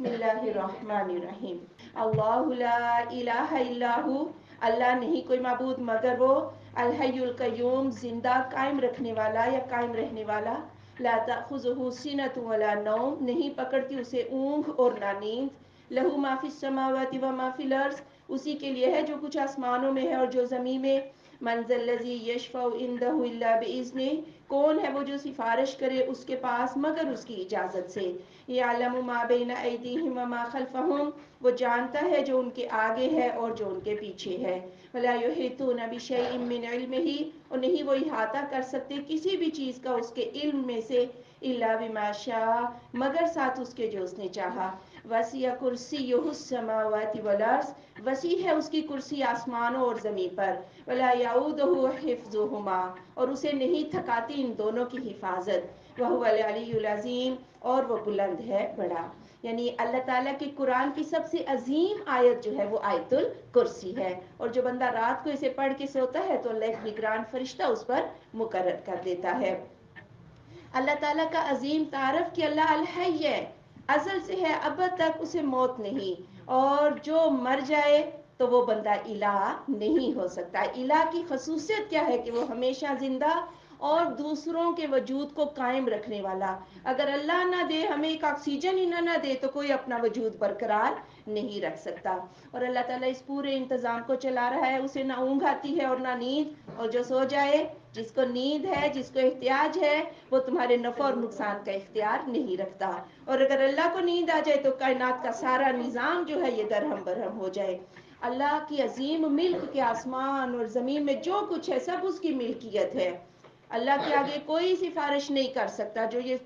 بسم اللہ الرحمن الرحیم۔ اللہ لا الہ الا ہو، اللہ نہیں کوئی معبود مگر وہ، الحی القیوم زندہ قائم رکھنے والا یا قائم رہنے والا، لا تأخذہ سنۃ ولا نوم نہیں پکڑتی اسے اونگ اور نہ نیند، لہ ما فی السماوات و ما فی الارض اسی کے لیے ہے جو کچھ آسمانوں میں ہے اور جو زمین میں، من ذا الذی یشفع عندہ الا باذنہ کون ہے وہ جو سفارش کرے اس کے پاس مگر اس کی اجازت سے، یعلم ما بین ایدیہم وما خلفہم وہ جانتا ہے جو ان کے آگے ہے اور جو ان کے پیچھے ہے، ولا یحیطون بشیء من علمہ اور نہیں وہ احاطہ کر سکتے کسی بھی چیز کا اس کے علم میں سے، الا بما شاء مگر ساتھ اس کے جو اس نے چاہا، وسع کرسیہ السماوات والارض وسیع ہے اس کی کرسی آسمانوں اور زمین پر، ولا یعودہ حفظہما اور اسے نہیں تھکاتی ان دونوں کی حفاظت، وہو العلی العظیم اور وہ بلند ہے بڑا، یعنی اللہ تعالیٰ کے قرآن کی سب سے عظیم آیت جو ہے وہ آیت الکرسی ہے، اور جو بندہ رات کو اسے پڑھ کے سوتا ہے تو اللہ ایک نگران فرشتہ اس پر مقرر کر دیتا ہے۔ اللہ تعالیٰ کا عظیم تعارف کہ اللہ الحی ہے، ازل سے ہے ابد تک اسے موت نہیں، اور جو مر جائے تو وہ بندہ الہ نہیں ہو سکتا۔ الہ کی خصوصیت کیا ہے کہ وہ ہمیشہ زندہ اور دوسروں کے وجود کو قائم رکھنے والا، اگر اللہ نہ دے ہمیں ایک آکسیجن ہی نہ دے تو کوئی اپنا وجود برقرار نہیں رکھ سکتا، اور اللہ تعالیٰ اس پورے انتظام کو چلا رہا ہے، اسے نہ اونگ آتی ہے اور نہ نیند، اور جو سو جائے جس کو نیند ہے جس کو احتیاج ہے وہ تمہارے نفع اور نقصان کا اختیار نہیں رکھتا، اور اگر اللہ کو نیند آ جائے تو کائنات کا سارا نظام جو ہے یہ درہم برہم ہو جائے۔ اللہ کی عظیم ملک کے آسمان اور زمین میں جو کچھ ہے سب اس کی ملکیت ہے، اللہ کے آگے کوئی سفارش نہیں کر سکتا، جو یہ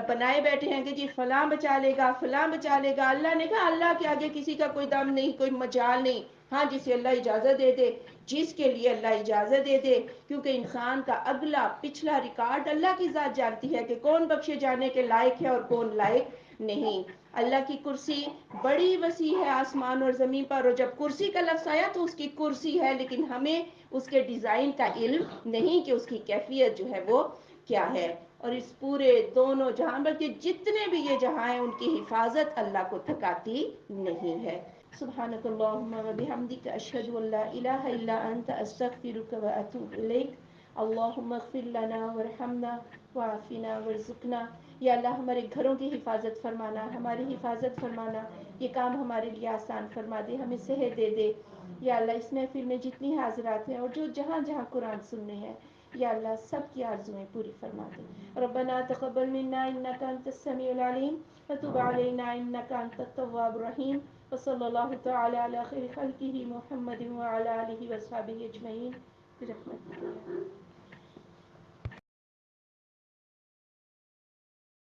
بنائے بیٹھے ہیں کہ جی فلاں بچا لے گا فلاں بچا لے گا، اللہ نے کہا اللہ کے آگے کسی کا کوئی دم نہیں، کوئی مجال نہیں، ہاں جسے اللہ اجازت دے دے، جس کے لیے اللہ اجازت دے دے، کیونکہ انسان کا اگلا پچھلا ریکارڈ اللہ کی ذات جانتی ہے کہ کون بخشے جانے کے لائق ہے اور کون لائق نہیں۔ اللہ کی کرسی بڑی وسیع ہے آسمان اور زمین پر، اور جب کرسی کا لفظ آیا تو اس کی کرسی ہے، لیکن ہمیں اس کے ڈیزائن کا علم نہیں کہ اس کی کیفیت جو ہے وہ کیا ہے، اور اس پورے دونوں جہاں بلکہ جتنے بھی یہ جہاں ہیں ان کی حفاظت اللہ کو تھکاتی نہیں ہے۔ سبحانک اللہم و بحمدک اشہد ان لا الہ الا انت استغفرک و اتوب الیک۔ اللہم اغفر لنا ورحمنا وعافنا ورزقنا، یا اللہ ہمارے گھروں کی حفاظت فرمانا، ہماری حفاظت فرمانا، یہ کام ہمارے لیے آسان فرما دے، ہمیں صحت دے دے، یا اللہ اس محفل میں جتنی حاضرات ہیں اور جو جہاں جہاں قرآن سننے ہیں یا اللہ سب کی آرزویں پوری فرما دے۔ ربنا تقبل منا انك انت السميع العليم وتب علينا انك انت التواب الرحيم، وصلى الله تعالى على خير خلقه محمد وعلى آله وصحبه اجمعين برحمتك يا